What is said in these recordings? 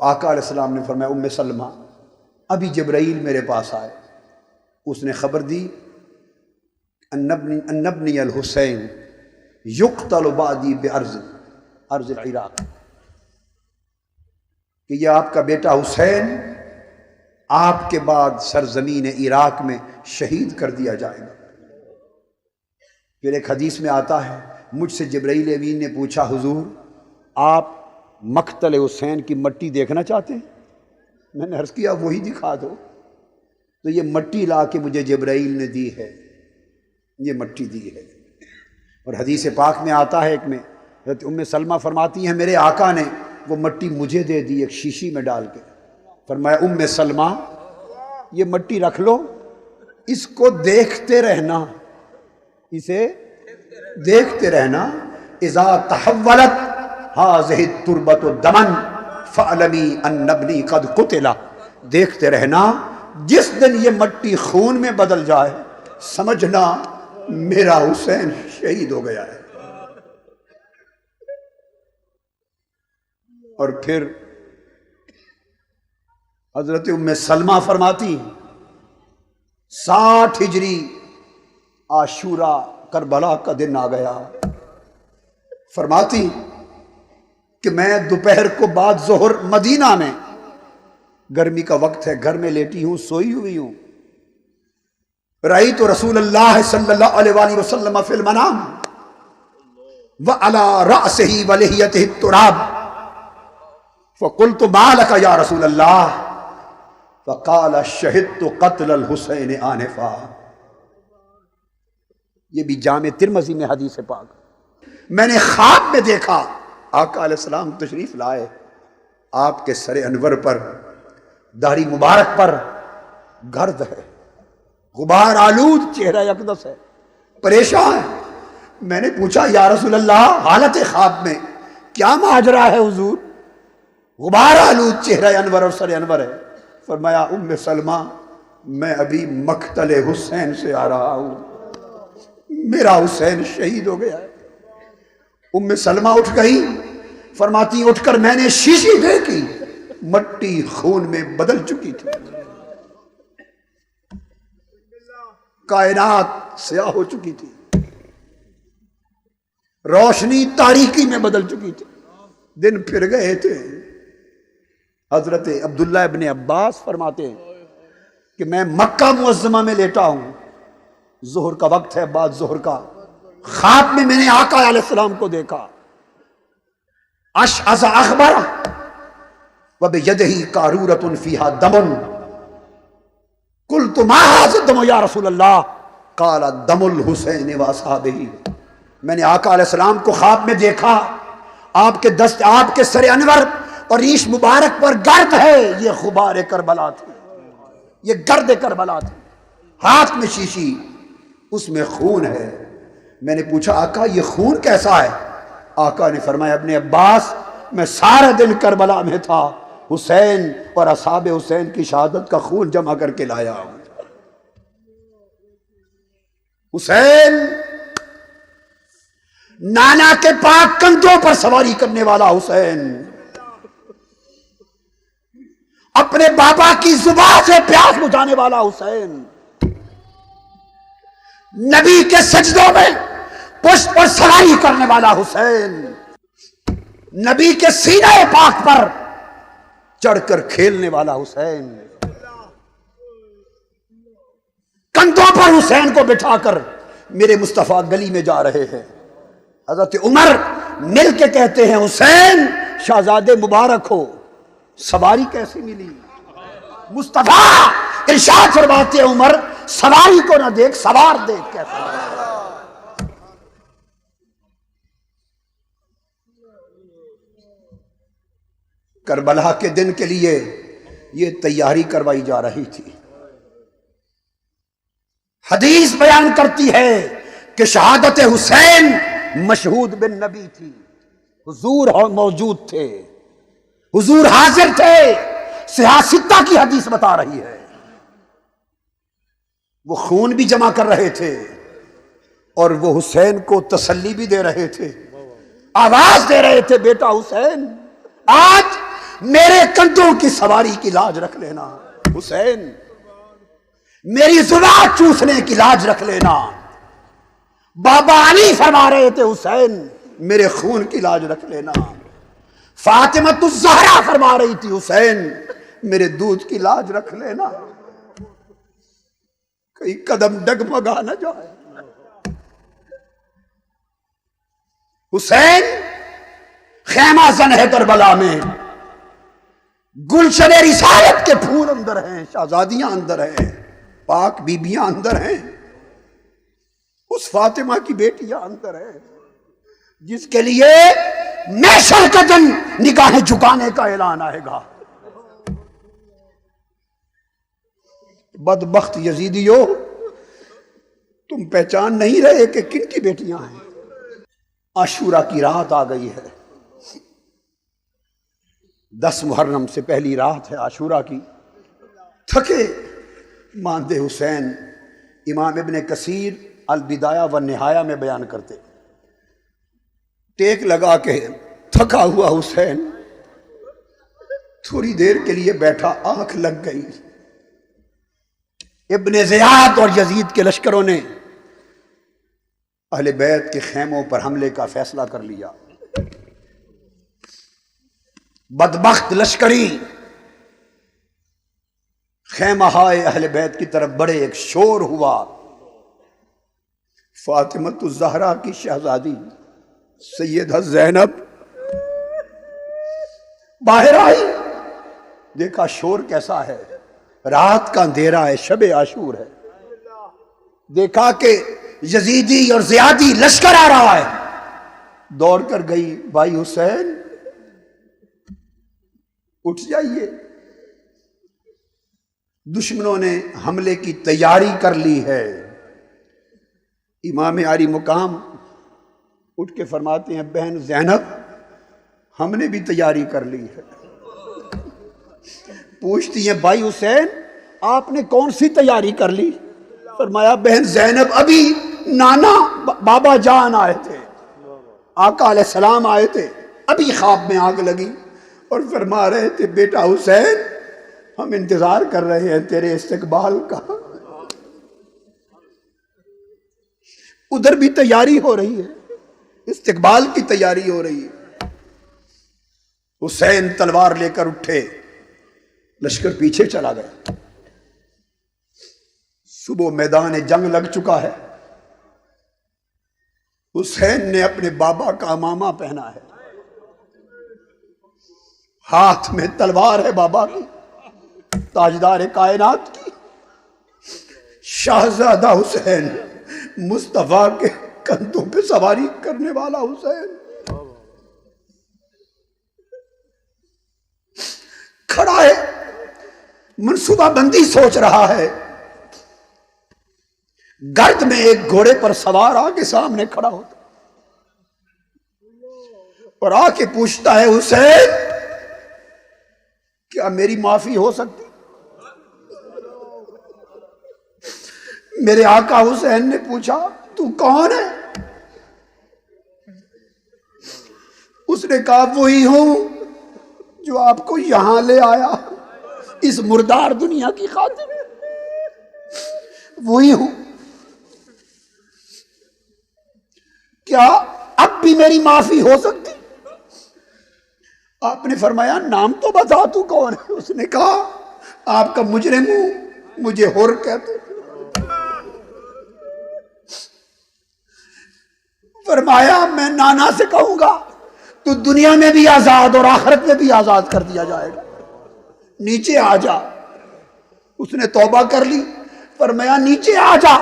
تو آقا علیہ السلام نے فرمایا ام سلمہ ابھی جبرائیل میرے پاس آئے، اس نے خبر دی ان ابنی الحسین یقتل بعدی بارض العراق، کہ یہ آپ کا بیٹا حسین آپ کے بعد سرزمین عراق میں شہید کر دیا جائے گا۔ پھر ایک حدیث میں آتا ہے مجھ سے جبرائیل امین نے پوچھا حضور آپ مقتل حسین کی مٹی دیکھنا چاہتے ہیں؟ میں نے عرض کیا وہی دکھا دو۔ تو یہ مٹی لا کے مجھے جبرائیل نے دی ہے، یہ مٹی دی ہے۔ اور حدیث پاک میں آتا ہے ایک میں حضرت ام سلمہ فرماتی ہیں میرے آقا نے وہ مٹی مجھے دے دی ایک شیشی میں ڈال کے، فرمایا ام سلمہ یہ مٹی رکھ لو، اس کو دیکھتے رہنا، اسے دیکھتے رہنا، اذا تحولت هذه التربة دما فاعلمی ان ابنی قد قتل، دیکھتے رہنا جس دن یہ مٹی خون میں بدل جائے سمجھنا میرا حسین شہید ہو گیا ہے۔ اور پھر حضرت ام سلمہ فرماتی 60 ہجری عاشورہ کربلا کا دن آ گیا، فرماتی کہ میں دوپہر کو بعد ظہر مدینہ میں، گرمی کا وقت ہے، گھر میں لیٹی ہوں، سوئی ہوئی ہوں، رأیت رسول اللہ صلی اللہ علیہ وآلہ وسلم فی المنام وعلی رأسہ ولحیتہ التراب فقلت ما لک یا رسول اللہ فقال شہدت قتل الحسین آنفا۔ یہ بھی جامع ترمذی میں حدیث پاک، میں نے خواب میں دیکھا آقا علیہ السلام تشریف لائے، آپ کے سر انور پر داڑھی مبارک پر گرد ہے، غبار آلود چہرہ اقدس ہے، پریشان ہے۔ میں نے پوچھا یا رسول اللہ حالت خواب میں کیا ماجرا ہے حضور؟ غبار آلود چہرہ انور اور سر انور ہے۔ فرمایا ام سلمہ میں ابھی مقتل حسین سے آ رہا ہوں، میرا حسین شہید ہو گیا ہے۔ ام سلمہ اٹھ گئی، فرماتی اٹھ کر میں نے شیشی دیکھی، مٹی خون میں بدل چکی تھی، کائنات سیاہ ہو چکی تھی، روشنی تاریکی میں بدل چکی تھی، دن پھر گئے تھے۔ حضرت عبداللہ ابن عباس فرماتے ہیں کہ میں مکہ معظمہ میں لیٹا ہوں، ظہر کا وقت ہے، بعد ظہر کا، خواب میں نے آقا علیہ السلام کو دیکھا، اشعث اغبر وبیدہ قارورۃ فیہا دم، قلت ما ھذا الدم یا رسول اللہ قال دم الحسین واصحابہ۔ میں نے آقا علیہ السلام کو خواب میں دیکھا، آپ کے سر انور اور ریش مبارک پر گرد ہے، یہ غبار کربلا تھی، یہ گرد کربلا تھی، ہاتھ میں شیشی، اس میں خون ہے۔ میں نے پوچھا آقا یہ خون کیسا ہے؟ آقا نے فرمایا ابن عباس میں سارا دن کربلا میں تھا، حسین اور اصحاب حسین کی شہادت کا خون جمع کر کے لایا ہوں۔ حسین نانا کے پاک کندھوں پر سواری کرنے والا حسین، اپنے بابا کی زبان سے پیاس بجھانے والا حسین، نبی کے سجدوں میں پشت پر سواری کرنے والا حسین، نبی کے سینہ پاک پر چڑھ کر کھیلنے والا حسین، کندھوں پر حسین کو بٹھا کر میرے مصطفیٰ گلی میں جا رہے ہیں۔ حضرت عمر مل کے کہتے ہیں حسین شہزادے مبارک ہو، سواری کیسے ملی؟ مصطفیٰ ارشاد فرماتے ہیں عمر سواری کو نہ دیکھ سوار دیکھ کیسے۔ کربلا کے دن کے لیے یہ تیاری کروائی جا رہی تھی۔ حدیث بیان کرتی ہے کہ شہادت حسین مشہود بن نبی تھی، حضور موجود تھے، حضور حاضر تھے، سیاستہ کی حدیث بتا رہی ہے۔ وہ خون بھی جمع کر رہے تھے اور وہ حسین کو تسلی بھی دے رہے تھے، آواز دے رہے تھے بیٹا حسین آج میرے کندھوں کی سواری کی لاج رکھ لینا حسین، میری زبان چوسنے کی لاج رکھ لینا۔ بابا علی فرما رہے تھے حسین میرے خون کی لاج رکھ لینا۔ فاطمہ الزہرا فرما رہی تھی حسین میرے دودھ کی لاج رکھ لینا، کئی قدم ڈگمگا نہ جائے۔ حسین خیمہ زن ہے کربلا میں، گلشن رسالت کے پھول اندر ہیں، شہزادیاں اندر ہیں، پاک بیبیاں اندر ہیں، اس فاطمہ کی بیٹیاں اندر ہیں جس کے لیے محشر کا دن نگاہیں جھکانے کا اعلان آئے گا۔ بدبخت یزیدیو، تم پہچان نہیں رہے کہ کن کی بیٹیاں ہیں۔ عاشورہ کی رات آ گئی ہے، 10 محرم سے پہلی رات ہے عاشورہ کی۔ تھکے ماندے حسین امام ابن کثیر البدایہ والنہایہ میں بیان کرتے، ٹیک لگا کے تھکا ہوا حسین تھوڑی دیر کے لیے بیٹھا، آنکھ لگ گئی۔ ابن زیاد اور یزید کے لشکروں نے اہل بیت کے خیموں پر حملے کا فیصلہ کر لیا۔ بدبخت لشکری خیمہ ہائے اہل بیت کی طرف بڑے، ایک شور ہوا۔ فاطمہ الزہرا کی شہزادی سیدہ زینب باہر آئی، دیکھا شور کیسا ہے، رات کا اندھیرا ہے، شب عاشور ہے۔ دیکھا کہ یزیدی اور زیادی لشکر آ رہا ہے، دوڑ کر گئی، بھائی حسین اٹھ جائیے، دشمنوں نے حملے کی تیاری کر لی ہے۔ امام عالی مقام اٹھ کے فرماتے ہیں بہن زینب ہم نے بھی تیاری کر لی ہے۔ پوچھتی ہیں بھائی حسین آپ نے کون سی تیاری کر لی؟ فرمایا بہن زینب ابھی نانا بابا جان آئے تھے، آقا علیہ السلام آئے تھے، ابھی خواب میں آگ لگی اور فرما رہے تھے بیٹا حسین ہم انتظار کر رہے ہیں تیرے استقبال کا۔ ادھر بھی تیاری ہو رہی ہے، استقبال کی تیاری ہو رہی ہے۔ حسین تلوار لے کر اٹھے، لشکر پیچھے چلا گیا۔ صبح میدان جنگ لگ چکا ہے، حسین نے اپنے بابا کا عمامہ پہنا ہے، ہاتھ میں تلوار ہے بابا کی، تاجدار کائنات کی۔ شہزادہ حسین، مصطفیٰ کے کندھوں پہ سواری کرنے والا حسین کھڑا ہے، منصوبہ بندی سوچ رہا ہے۔ گرد میں ایک گھوڑے پر سوار آ کے سامنے کھڑا ہوتا اور آ کے پوچھتا ہے حسین کیا میری معافی ہو سکتی؟ میرے آقا حسین نے پوچھا تو کون ہے؟ اس نے کہا وہی ہوں جو آپ کو یہاں لے آیا اس مردار دنیا کی خاطر، وہی ہوں۔ کیا اب بھی میری معافی ہو سکتی؟ آپ نے فرمایا نام تو بتا تو کون ہے؟ اس نے کہا آپ کا مجرم ہوں، مجھے حر کہتے۔ فرمایا میں نانا سے کہوں گا تو دنیا میں بھی آزاد اور آخرت میں بھی آزاد کر دیا جائے گا، نیچے آ جا۔ اس نے توبہ کر لی، فرمایا نیچے آ جا،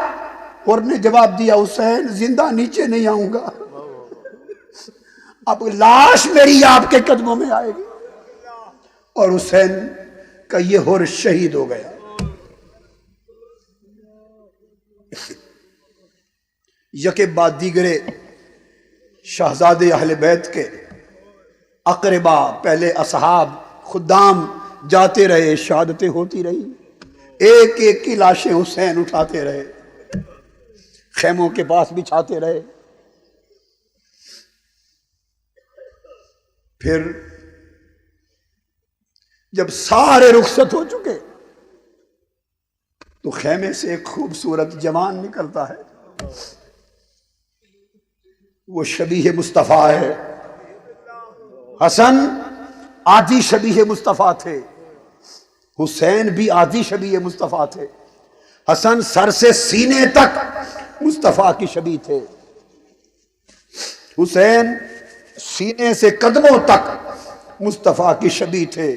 اور نے جواب دیا حسین زندہ نیچے نہیں آؤں گا، اب لاش میری آپ کے قدموں میں آئے گی۔ اور حسین کا یہ حر شہید ہو گیا۔ یکے بعد دیگرے شہزادے اہل بیت کے اقربا، پہلے اصحاب، خدام جاتے رہے، شہادتیں ہوتی رہی، ایک ایک کی لاشیں حسین اٹھاتے رہے، خیموں کے پاس بچھاتے رہے۔ پھر جب سارے رخصت ہو چکے تو خیمے سے ایک خوبصورت جوان نکلتا ہے، وہ شبیہ مصطفیٰ ہے۔ حسن آدھی شبیہ مصطفیٰ تھے، حسین بھی آدھی شبیہ مصطفیٰ تھے۔ حسن سر سے سینے تک مصطفیٰ کی شبیہ تھے، حسین سینے سے قدموں تک مصطفیٰ کی شبیہ تھے۔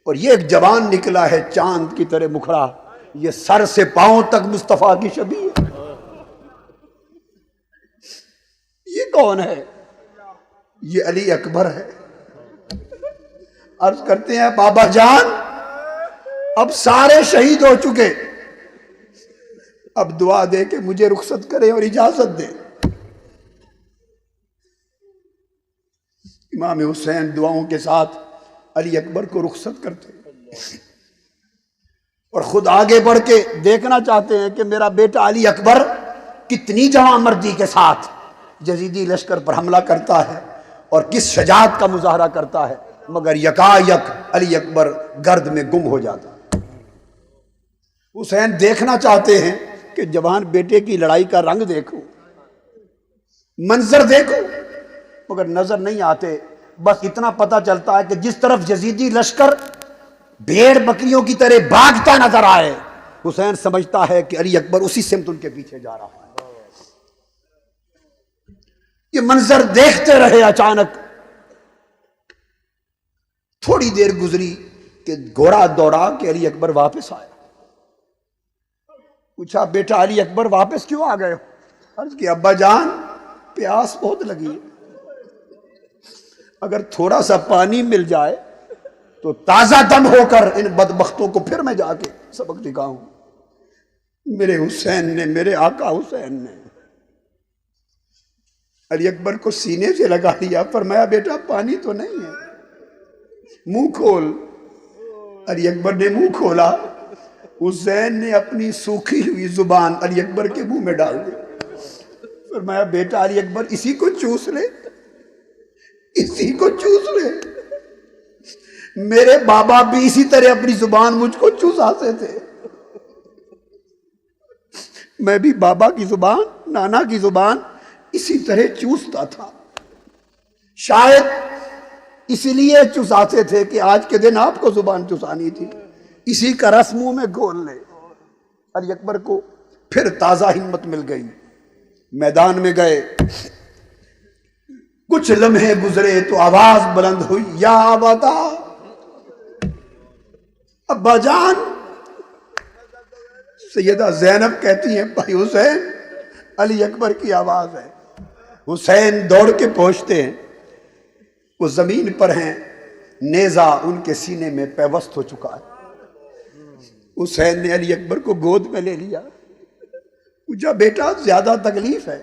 اور یہ ایک جوان نکلا ہے چاند کی طرح مکھڑا، یہ سر سے پاؤں تک مصطفیٰ کی شبیہ ہے۔ یہ کون ہے؟ یہ علی اکبر ہے۔ عرض کرتے ہیں بابا جان اب سارے شہید ہو چکے، اب دعا دے کہ مجھے رخصت کریں اور اجازت دیں۔ امام حسین دعاؤں کے ساتھ علی اکبر کو رخصت کرتے اور خود آگے بڑھ کے دیکھنا چاہتے ہیں کہ میرا بیٹا علی اکبر کتنی جواں مردی کے ساتھ یزیدی لشکر پر حملہ کرتا ہے اور کس شجاعت کا مظاہرہ کرتا ہے، مگر یکایک علی اکبر گرد میں گم ہو جاتا ہے۔ حسین دیکھنا چاہتے ہیں کہ جوان بیٹے کی لڑائی کا رنگ دیکھو، منظر دیکھو، مگر نظر نہیں آتے۔ بس اتنا پتا چلتا ہے کہ جس طرف یزیدی لشکر بھیڑ بکریوں کی طرح بھاگتا نظر آئے، حسین سمجھتا ہے کہ علی اکبر اسی سمت ان کے پیچھے جا رہا ہے۔ یہ منظر دیکھتے رہے، اچانک تھوڑی دیر گزری کہ گھوڑا دوڑا کہ علی اکبر واپس آیا۔ پوچھا بیٹا علی اکبر واپس کیوں آ گئے ہو؟ عرض کہ ابا جان پیاس بہت لگی ہے، اگر تھوڑا سا پانی مل جائے تو تازہ دم ہو کر ان بدبختوں کو پھر میں جا کے سبق دکھاؤں۔ میرے حسین نے، میرے آقا حسین نے علی اکبر کو سینے سے لگا لیا، فرمایا بیٹا پانی تو نہیں ہے، منہ کھول۔ علی اکبر نے منہ کھولا، حسین نے اپنی سوکھی ہوئی زبان علی اکبر کے منہ میں ڈال دی، فرمایا بیٹا علی اکبر اسی کو چوس لے، اسی کو چوس لے۔ میرے بابا بھی اسی طرح اپنی زبان مجھ کو چوساتے تھے، میں بھی بابا کی زبان، نانا کی زبان اسی طرح چوستا تھا۔ شاید اس لیے چوساتے تھے کہ آج کے دن آپ کو زبان چوسانی تھی، اسی کا رس منہ میں گھول لے۔ علی اکبر کو پھر تازہ ہمت مل گئی، میدان میں گئے۔ کچھ لمحے گزرے تو آواز بلند ہوئی، یا ابدا، ابا جان۔ سیدہ زینب کہتی ہیں بھائی حسین، علی اکبر کی آواز ہے۔ حسین دوڑ کے پہنچتے ہیں، وہ زمین پر ہیں، نیزہ ان کے سینے میں پیوست ہو چکا ہے۔ حسین نے علی اکبر کو گود میں لے لیا، پوچھا بیٹا زیادہ تکلیف ہے؟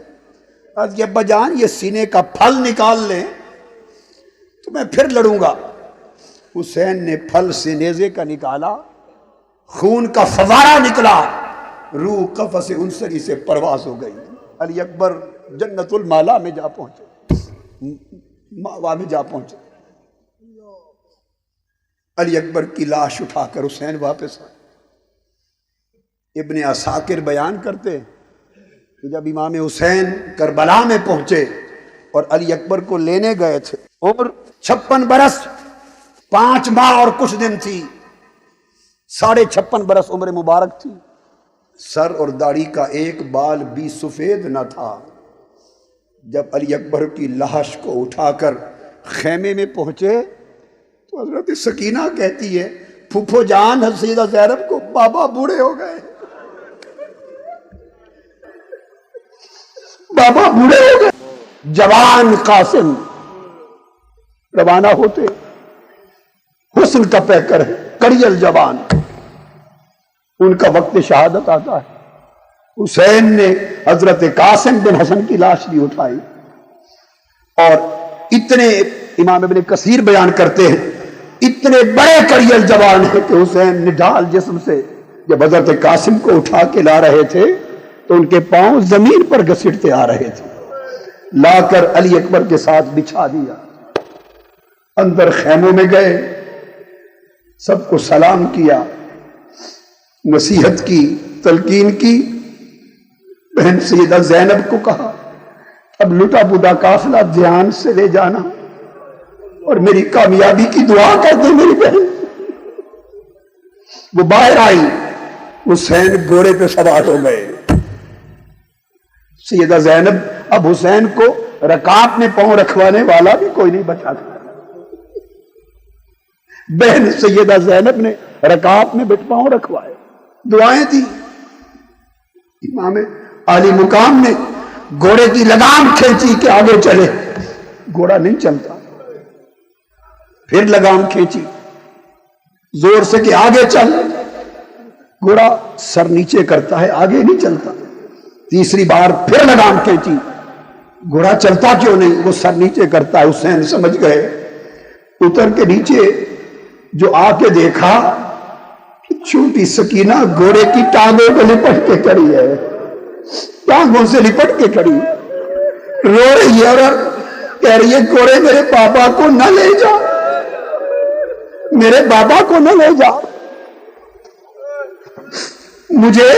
عرض کہ ابا جان یہ سینے کا پھل نکال لیں تو میں پھر لڑوں گا۔ حسین نے پھل سے نیزے کا نکالا، خون کا فوارہ نکلا، روح قفس انصری سے پرواز ہو گئی۔ علی اکبر جنت المالا میں جا پہنچے، ماوا میں جا پہنچے۔ علی اکبر کی لاش اٹھا کر حسین واپس آئے۔ ابن عساکر بیان کرتے ہیں کہ جب امام حسین کربلا میں پہنچے اور علی اکبر کو لینے گئے تھے، عمر 56 برس 5 ماہ اور کچھ دن تھی، 56.5 برس عمر مبارک تھی، سر اور داڑھی کا ایک بال بھی سفید نہ تھا۔ جب علی اکبر کی لاش کو اٹھا کر خیمے میں پہنچے تو حضرت سکینہ کہتی ہے پھوپھو جان سیدہ زینب کو بابا بوڑھے ہو گئے، بابا بوڑھے ہو گئے۔ جوان قاسم روانہ ہوتے، حسن کا پیکر ہے، کڑیل جوان، ان کا وقت شہادت آتا ہے۔ حسین نے حضرت قاسم بن حسن کی لاش بھی اٹھائی، اور اتنے امام ابن کثیر بیان کرتے ہیں اتنے بڑے کڑیل جوان ہیں کہ حسین نڈھال جسم سے جب حضرت قاسم کو اٹھا کے لا رہے تھے تو ان کے پاؤں زمین پر گھسیٹتے آ رہے تھے، لا کر علی اکبر کے ساتھ بچھا دیا۔ اندر خیموں میں گئے، سب کو سلام کیا، نصیحت کی، تلقین کی۔ بہن سیدہ زینب کو کہا اب لٹا پٹا قافلہ دھیان سے لے جانا اور میری کامیابی کی دعا کر دے میری بہن۔ وہ باہر آئی، حسین گھوڑے پہ سوار ہو گئے۔ سیدہ زینب اب حسین کو رکاب میں پاؤں رکھوانے والا بھی کوئی نہیں بچا تھا۔ بہن سیدہ زینب نے رکاب میں پاؤں رکھوائے، دعائیں دی۔ امام عالی مقام نے گھوڑے کی لگام کھینچی کہ آگے چلے، گھوڑا نہیں چلتا، پھر لگام کھینچی زور سے کہ آگے چل، گھوڑا سر نیچے کرتا ہے، آگے نہیں چلتا۔ تیسری بار پھر لگام کھینچی، گھوڑا چلتا کیوں نہیں، وہ سر نیچے کرتا ہے۔ حسین سمجھ گئے، اتر کے نیچے جو آ کے دیکھا چھوٹی سکینہ گھوڑے کی ٹانگوں کو لپٹ کے کھڑی ہے، ٹانگوں سے لپٹ کے کھڑی، رو رہی ہے اور کہہ رہی ہے گھوڑے میرے بابا کو نہ لے جا، میرے بابا کو نہ لے جا، مجھے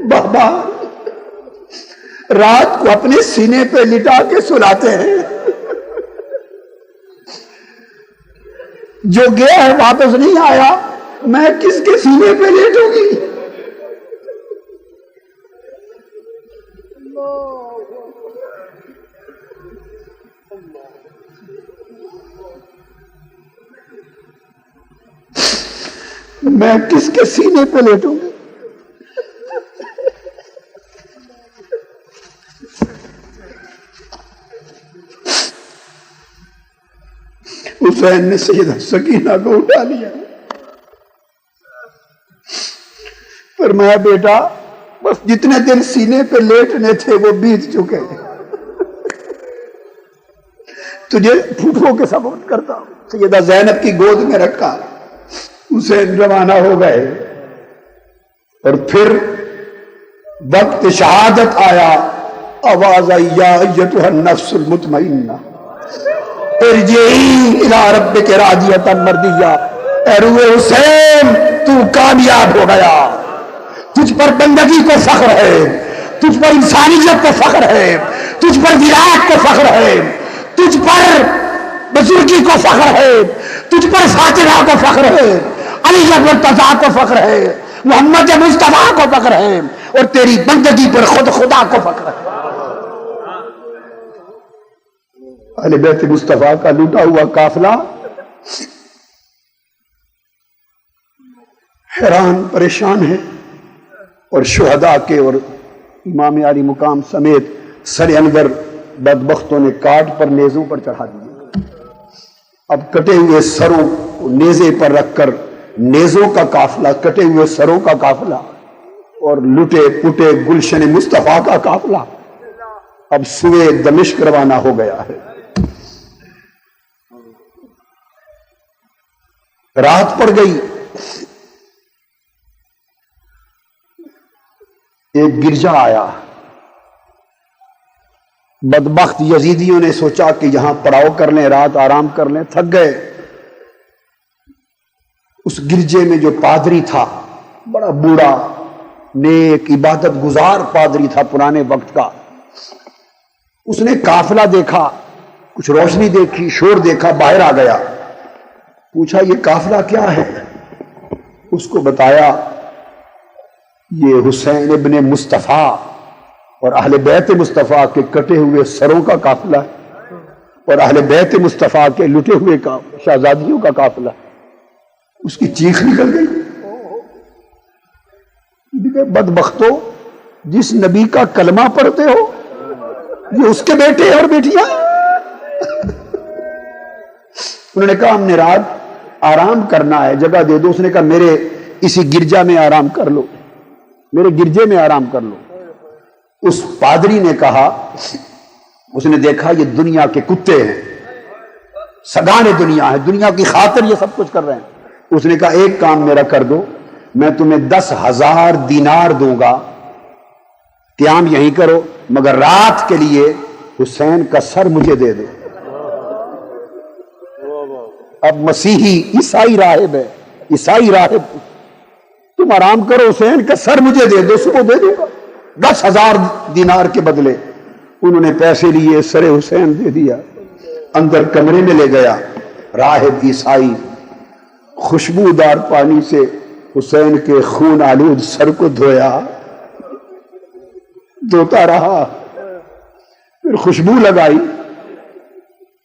بابا رات کو اپنے سینے پہ لٹا کے سلاتے ہیں، جو گیا ہے واپس نہیں آیا، میں کس کے سینے پہ لیٹوں گی؟ میں کس کے سینے پہ لیٹوں گی؟ حسین نے سیدہ سکینہ کو اٹھا لیا، فرمایا بیٹا بس جتنے دن سینے پہ لیٹنے تھے وہ بیت چکے، تجھے پھوپھوں کے سپورٹ کرتا ہوں۔ سیدہ زینب کی گود میں رکھا، حسین روانہ ہو گئے، اور پھر وقت شہادت آیا، آواز آئی یا ایتھا النفس المطمئنہ ارجعی الی ربک راضیۃ مرضیہ۔ اے روح حسین تو کامیاب ہو گیا، تجھ پر بندگی کو فخر ہے، تجھ پر انسانیت کو فخر ہے، تجھ پر ولایت کو فخر ہے، تجھ پر بزرگی کو فخر ہے، تجھ پر فاطمہ کو فخر ہے، علی مرتضیٰ کو فخر ہے، محمد مصطفیٰ کو فخر ہے، اور تیری بندگی پر خود خدا کو فخر ہے۔ اہل بیت مصطفیٰ کا لوٹا ہوا قافلہ حیران پریشان ہے، اور شہداء کے اور امام علی مقام سمیت سر انور بدبختوں نے کاٹ پر نیزوں پر چڑھا دیے۔ اب کٹے ہوئے سروں کو نیزے پر رکھ کر نیزوں کا قافلہ، کٹے ہوئے سروں کا قافلہ، اور لٹے پٹے گلشن مصطفیٰ کا قافلہ اب سوئے دمشق روانہ ہو گیا ہے۔ رات پڑ گئی، ایک گرجا آیا، بدبخت یزیدیوں نے سوچا کہ یہاں پڑاؤ کر لیں، رات آرام کر لیں، تھک گئے۔ اس گرجے میں جو پادری تھا، بڑا بوڑھا نیک عبادت گزار پادری تھا پرانے وقت کا، اس نے قافلہ دیکھا، کچھ روشنی دیکھی، شور دیکھا، باہر آ گیا، پوچھا یہ قافلہ کیا ہے؟ اس کو بتایا یہ حسین ابن مصطفیٰ اور اہل بیت مصطفیٰ کے کٹے ہوئے سروں کا قافلہ ہے، اور اہل بیت مصطفیٰ کے لٹے ہوئے شہزادیوں کا قافلہ ہے۔ اس کی چیخ نکل گئی، بدبختو، جس نبی کا کلمہ پڑھتے ہو یہ اس کے بیٹے اور بیٹیاں۔ انہوں نے کہا ہم نے رات آرام کرنا ہے، جگہ دے دو۔ اس نے کہا میرے اسی گرجا میں آرام کر لو، میرے گرجے میں آرام کر لو۔ اس پادری نے کہا، اس نے دیکھا یہ دنیا کے کتے ہیں، سگان دنیا ہے، دنیا کی خاطر یہ سب کچھ کر رہے ہیں۔ اس نے کہا ایک کام میرا کر دو، میں تمہیں 10,000 دینار دوں گا، قیام یہیں کرو، مگر رات کے لیے حسین کا سر مجھے دے دو۔ اب مسیحی عیسائی راہب ہے، عیسائی راہب، تم آرام کرو، حسین کا سر مجھے دے دو، صبح دے دوں گا 10,000 دینار کے بدلے۔ انہوں نے پیسے لیے، سر حسین دے دیا، اندر کمرے میں لے گیا، راہب عیسائی خوشبودار پانی سے حسین کے خون آلود سر کو دھویا، دھوتا رہا، پھر خوشبو لگائی،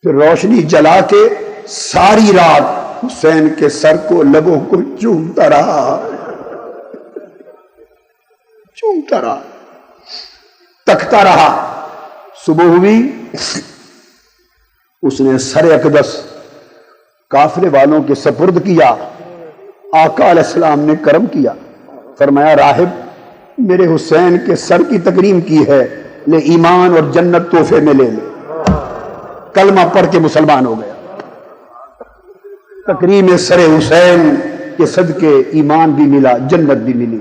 پھر روشنی جلا کے ساری رات حسین کے سر کو، لبوں کو چومتا رہا، چومتا رہا، تکتا رہا۔ صبح ہوئی، اس نے سر اقدس قافلے والوں کے سپرد کیا۔ آقا علیہ السلام نے کرم کیا، فرمایا راہب میرے حسین کے سر کی تکریم کی ہے، لے ایمان اور جنت تحفے میں لے لے۔ کلمہ پڑھ کے مسلمان ہو گیا۔ تکریم سر حسین کے صدقے ایمان بھی ملا، جنت بھی ملی۔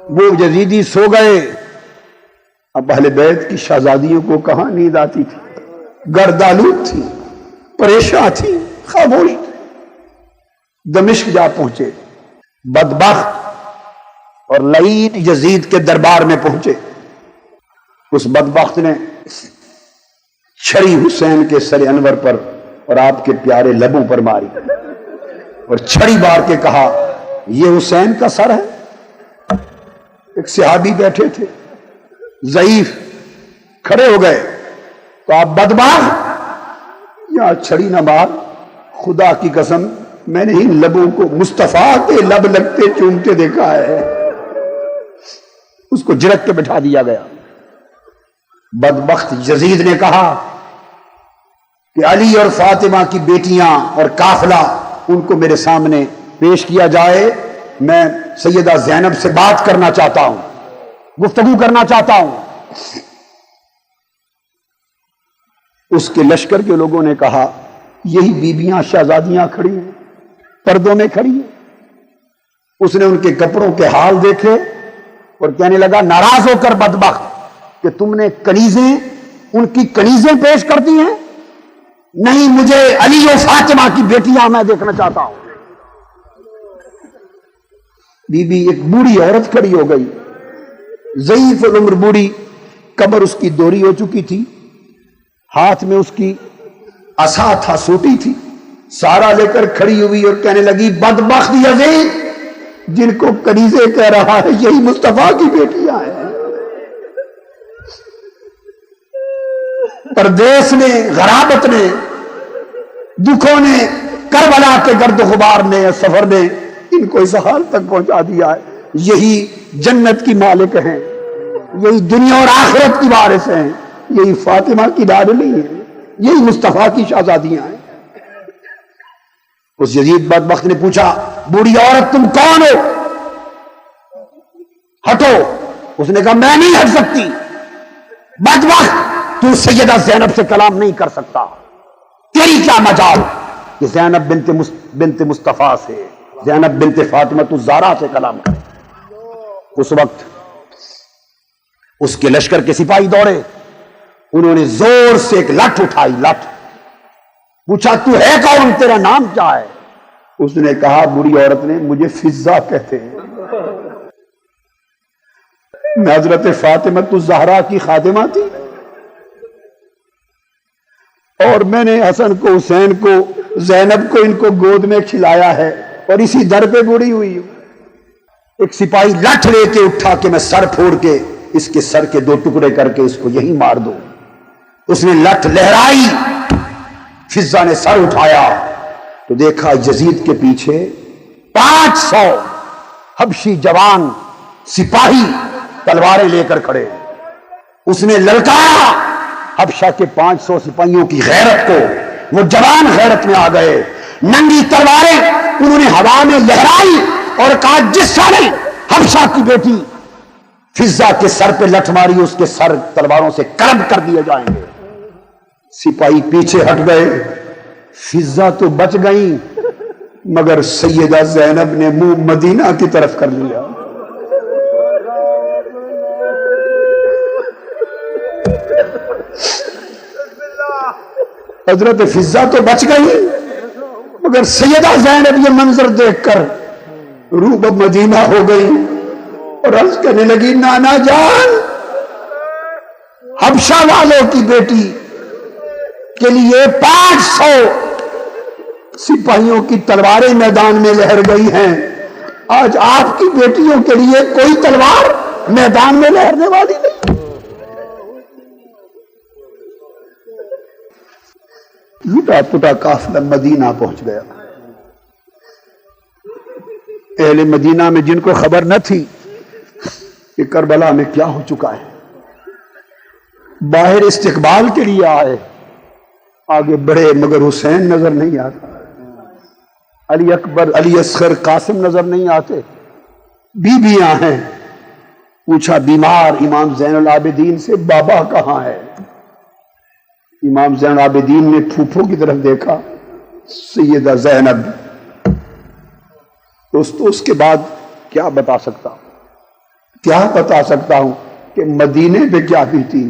وہ یزیدی سو گئے، اب اہل بیت کی شہزادیوں کو کہاں نیند آتی تھی، گردآلود تھی، پریشان تھی، خاموش تھی۔ دمشق جا پہنچے، بدبخت اور لعین یزید کے دربار میں پہنچے۔ اس بدبخت نے چھری حسین کے سر انور پر اور آپ کے پیارے لبوں پر ماری اور چھڑی مار کے کہا یہ حسین کا سر ہے۔ ایک صحابی بیٹھے تھے ضعیف، کھڑے ہو گئے، تو آپ بدبخت یہاں چھڑی نہ مار، خدا کی قسم میں نے ان لبوں کو مصطفیٰ کے لب لگتے چومتے دیکھا ہے۔ اس کو جھڑک کے بٹھا دیا گیا۔ بدبخت یزید نے کہا کہ علی اور فاطمہ کی بیٹیاں اور قافلہ ان کو میرے سامنے پیش کیا جائے، میں سیدہ زینب سے بات کرنا چاہتا ہوں، گفتگو کرنا چاہتا ہوں۔ اس کے لشکر کے لوگوں نے کہا یہی بیبیاں شہزادیاں کھڑی ہیں، پردوں میں کھڑی ہیں۔ اس نے ان کے کپڑوں کے حال دیکھے اور کہنے لگا ناراض ہو کر بدبخت کہ تم نے کنیزیں، ان کی کنیزیں پیش کر دی ہیں؟ نہیں، مجھے علی و فاطمہ کی بیٹیاں میں دیکھنا چاہتا ہوں۔ بی بی ایک بوڑھی عورت کھڑی ہو گئی، ضعیف العمر بوڑھی، کمر اس کی دوری ہو چکی تھی، ہاتھ میں اس کی عصا تھا، سوٹی تھی، سارا لے کر کھڑی ہوئی اور کہنے لگی بدبخت یزید جن کو کنیزیں کہہ رہا ہے یہی مصطفیٰ کی بیٹیاں ہیں۔ پردیس نے، غرابت نے، دکھوں نے، کربلا کے گرد و غبار نے، سفر نے ان کو اس حال تک پہنچا دیا ہے۔ یہی جنت کی مالک ہیں، یہی دنیا اور آخرت کی وارث ہیں، یہی فاطمہ کی لاڈلی ہیں، یہی مصطفیٰ کی شہزادیاں ہیں۔ اس یزید بدبخت نے پوچھا بوڑھی عورت تم کون ہو؟ ہٹو۔ اس نے کہا میں نہیں ہٹ سکتی، بدبخت تو سیدہ زینب سے کلام نہیں کر سکتا، تیری کیا مجال کہ زینب بنت مصطفیٰ سے، زینب بنت فاطمہ الزہرا سے کلام کرے۔ اس وقت اس کے لشکر کے سپاہی دوڑے، انہوں نے زور سے ایک لٹ اٹھائی، لٹ، پوچھا تو ہے کون، تیرا نام کیا ہے؟ اس نے کہا بری عورت نے مجھے فضہ کہتے ہیں، میں حضرت فاطمہ الزہرا کی خادمہ تھی اور میں نے حسن کو، حسین کو، زینب کو ان کو گود میں کھلایا ہے اور اسی در پہ بوڑھی ہوئی ہوں۔ ایک سپاہی لٹ لے کے اٹھا کہ میں سر پھوڑ کے اس کے سر کے 2 ٹکڑے کر کے اس کو یہی مار دوں۔ اس نے لٹ لہرائی، فضہ نے سر اٹھایا تو دیکھا یزید کے پیچھے 500 حبشی جوان سپاہی تلواریں لے کر کھڑے۔ اس نے للکارا، حبشہ کے 500 سپاہیوں کی غیرت کو، وہ جوان غیرت میں آ گئے، ننگی تلواریں انہوں نے ہوا میں لہرائی اور کہا جس سالے حبشہ کی بیٹی فضہ کے سر پہ لٹ ماری اس کے سر تلواروں سے کرب کر دیے جائیں گے۔ سپاہی پیچھے ہٹ گئے، فضہ تو بچ گئیں مگر سیدہ زینب نے منہ مدینہ کی طرف کر لیا۔ حضرت فضہ تو بچ گئی، مگر سیدہ زینب یہ منظر دیکھ کر روح مدینہ ہو گئی اور عرض کرنے لگی نانا جان، حبشہ والوں کی بیٹی کے لیے 500 سپاہیوں کی تلواریں میدان میں لہر گئی ہیں، آج آپ کی بیٹیوں کے لیے کوئی تلوار میدان میں لہرنے والی نہیں۔ لٹا پٹا قافلہ مدینہ پہنچ گیا۔ اہل مدینہ میں جن کو خبر نہ تھی کہ کربلا میں کیا ہو چکا ہے، باہر استقبال کے لیے آئے، آگے بڑھے مگر حسین نظر نہیں آتا، علی اکبر، علی اصغر، قاسم نظر نہیں آتے، بیویاں ہیں۔ پوچھا بیمار امام زین العابدین سے بابا کہاں ہے؟ امام زین العابدین نے پھوپھو کی طرف دیکھا، سیدہ زینب۔ تو اس کے بعد کیا بتا سکتا ہوں، کیا بتا سکتا ہوں کہ مدینے پہ کیا بیتی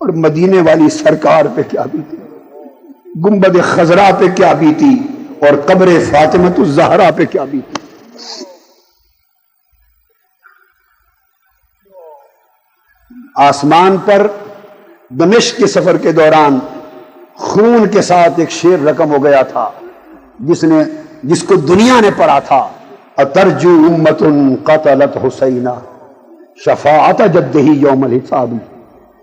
اور مدینے والی سرکار پہ کیا بیتی، گنبد خضرا پہ کیا بیتی اور قبر فاطمہ الزہرا پہ کیا بیتی۔ آسمان پر دمشق کے سفر کے دوران خون کے ساتھ ایک شعر رقم ہو گیا تھا جس کو دنیا نے پڑھا تھا، اترجو امت قتلت حسینہ شفاعت جدہ یوم الحساب،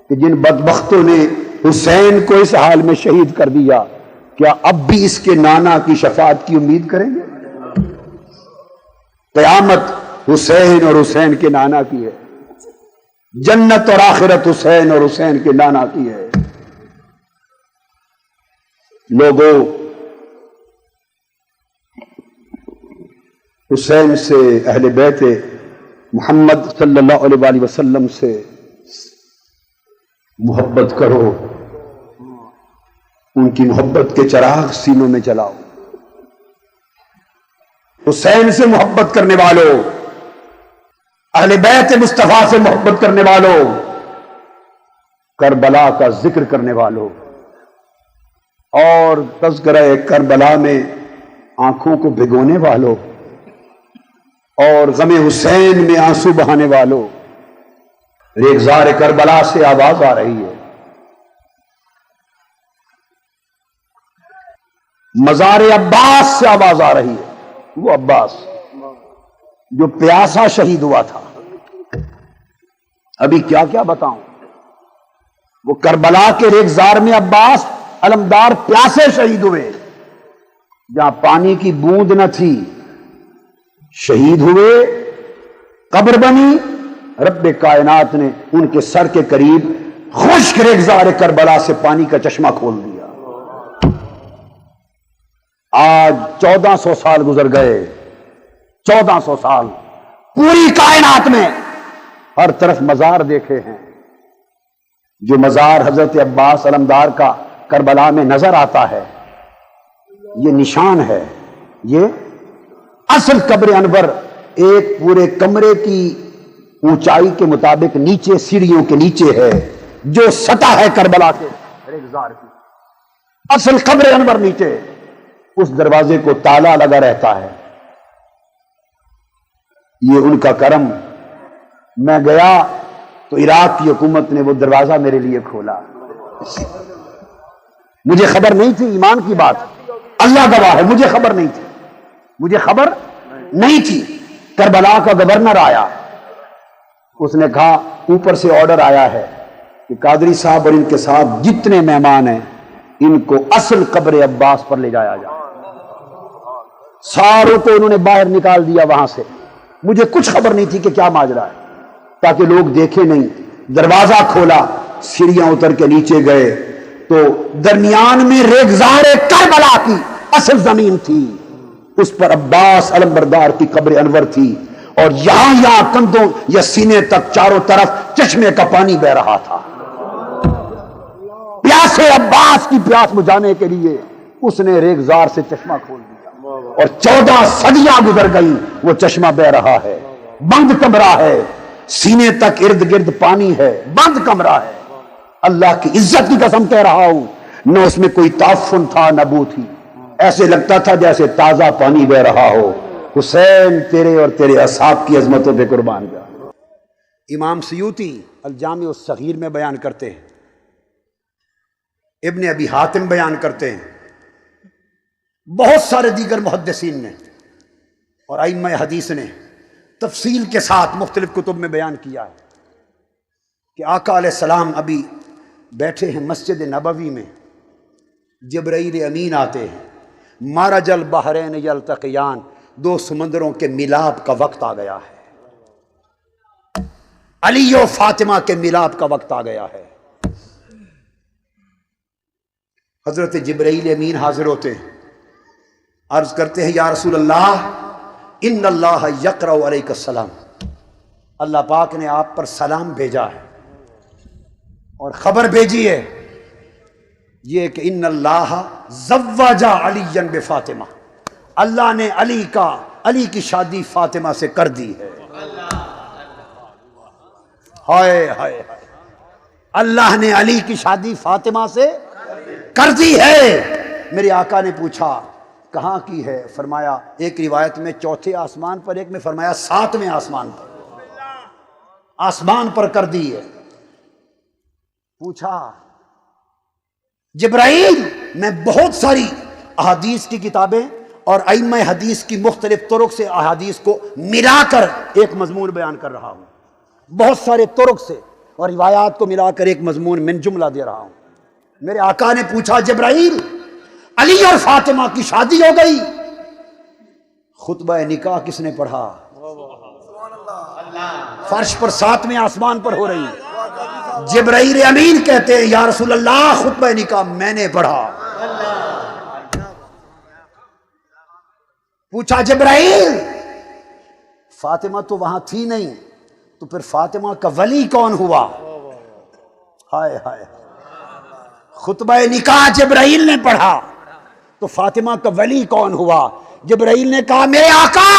کہ جن بدبختوں نے حسین کو اس حال میں شہید کر دیا، کیا اب بھی اس کے نانا کی شفاعت کی امید کریں گے؟ قیامت حسین اور حسین کے نانا کی ہے، جنت اور آخرت حسین اور حسین کے نانا کی ہے۔ لوگوں، حسین سے، اہل بیت محمد صلی اللہ علیہ وآلہ وسلم سے محبت کرو، ان کی محبت کے چراغ سینوں میں جلاؤ۔ حسین سے محبت کرنے والوں، اہل بیت مصطفیٰ سے محبت کرنے والوں، کربلا کا ذکر کرنے والوں اور تذکرہ کربلا میں آنکھوں کو بھگونے والوں اور غم حسین میں آنسو بہانے والوں، ریگزار کربلا سے آواز آ رہی ہے، مزار عباس سے آواز آ رہی ہے۔ وہ عباس جو پیاسا شہید ہوا تھا، ابھی کیا کیا بتاؤں، وہ کربلا کے ریگزار میں عباس علمدار پیاسے شہید ہوئے، جہاں پانی کی بوند نہ تھی، شہید ہوئے، قبر بنی، رب کائنات نے ان کے سر کے قریب خشک ریگزار کربلا سے پانی کا چشمہ کھول دیا۔ آج 1400 سال گزر گئے، 1400 سال، پوری کائنات میں ہر طرف مزار دیکھے ہیں، جو مزار حضرت عباس علمدار کا کربلا میں نظر آتا ہے، یہ نشان ہے، یہ اصل قبر انور ایک پورے کمرے کی اونچائی کے مطابق نیچے سیڑھیوں کے نیچے ہے، جو سطح ہے کربلا کے ریگزار کی، اصل قبر انور نیچے، اس دروازے کو تالا لگا رہتا ہے۔ یہ ان کا کرم، میں گیا تو عراق کی حکومت نے وہ دروازہ میرے لیے کھولا، مجھے خبر نہیں تھی، ایمان کی بات، اللہ گواہ ہے، مجھے خبر نہیں تھی، مجھے خبر نہیں تھی۔ کربلا کا گورنر آیا، اس نے کہا اوپر سے آرڈر آیا ہے کہ قادری صاحب اور ان کے ساتھ جتنے مہمان ہیں ان کو اصل قبر عباس پر لے جایا جائے۔ ساروں کو انہوں نے باہر نکال دیا وہاں سے، مجھے کچھ خبر نہیں تھی کہ کیا ماجرا ہے، تاکہ لوگ دیکھیں نہیں۔ دروازہ کھولا، سیڑھیاں اتر کے نیچے گئے تو درمیان میں ریگزار کربلا کی اصل زمین تھی، اس پر عباس علمبردار کی قبر انور تھی، اور یہاں کندھوں یا سینے تک چاروں طرف چشمے کا پانی بہ رہا تھا۔ پیاسے عباس کی پیاس بجھانے کے لیے اس نے ریگزار سے چشمہ کھول دیا، اور 14 صدیاں گزر گئی، وہ چشمہ بہ رہا ہے، بند کمرہ ہے، سینے تک ارد گرد پانی ہے، بند کمرہ ہے۔ اللہ کی عزت کی قسم کہہ رہا ہوں، نہ اس میں کوئی تعفن تھا نہ بو تھی، ایسے لگتا تھا جیسے تازہ پانی بہ رہا ہو۔ حسین تیرے اور تیرے اصحاب کی عظمتوں پہ قربان جا۔ امام سیوطی الجامع الصغیر میں بیان کرتے ہیں، ابن ابی حاتم بیان کرتے ہیں، بہت سارے دیگر محدثین نے اور ائمہ حدیث نے تفصیل کے ساتھ مختلف کتب میں بیان کیا ہے کہ آقا علیہ السلام ابھی بیٹھے ہیں مسجد نبوی میں، جبرائیل امین آتے ہیں، مارج البحرین یلتقیان، دو سمندروں کے ملاپ کا وقت آ گیا ہے، علی و فاطمہ کے ملاپ کا وقت آ گیا ہے۔ حضرت جبرائیل امین حاضر ہوتے ہیں، عرض کرتے ہیں یا رسول اللہ ان اللہ یقرأ علیک السلام، اللہ پاک نے آپ پر سلام بھیجا ہے اور خبر بھیجی ہے یہ کہ ان اللہ زوج علی بفاطمہ، اللہ نے علی کی شادی فاطمہ سے کر دی ہے۔ ہائے ہائے ہائے، اللہ نے علی کی شادی فاطمہ سے کر دی ہے۔ میرے آقا نے پوچھا کہاں کی ہے؟ فرمایا ایک روایت میں چوتھے آسمان پر، ایک میں فرمایا ساتویں آسمان پر، آسمان پر کر دی ہے۔ پوچھا جبرائیل، میں بہت ساری احادیث کی کتابیں اور ائمہ حدیث کی مختلف طرق سے احادیث کو ملا کر ایک مضمون بیان کر رہا ہوں، بہت سارے طرق سے اور روایات کو ملا کر ایک مضمون من جملہ دے رہا ہوں۔ میرے آقا نے پوچھا جبرائیل، علی اور فاطمہ کی شادی ہو گئی، خطبہ نکاح کس نے پڑھا؟ فرش پر ساتویں آسمان پر ہو رہی ہے۔ جبرائیل امین کہتے ہیں یا رسول اللہ خطبہ نکاح میں نے پڑھا۔ پوچھا جبرائیل، فاطمہ تو وہاں تھی نہیں، تو پھر فاطمہ کا ولی کون ہوا؟ ہائے ہائے، خطبہ نکاح جبرائیل نے پڑھا تو فاطمہ کا ولی کون ہوا؟ جبرائیل نے کہا میرے آقا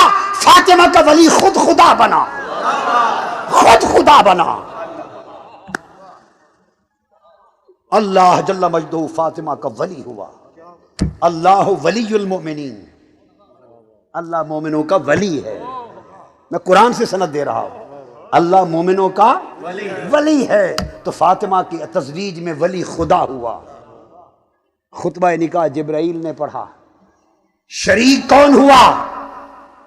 فاطمہ کا ولی خود خدا بنا، خود خدا بنا۔ اللہ جل مجدہ فاطمہ کا ولی ہوا۔ اللہ ولی المؤمنین، اللہ مومنوں کا ولی ہے۔ میں قرآن سے سند دے رہا ہوں، اللہ مومنوں کا ولی ہے، تو فاطمہ کی تزویج میں ولی خدا ہوا۔ خطبہ نکاح جبرائیل نے پڑھا۔ شریک کون ہوا؟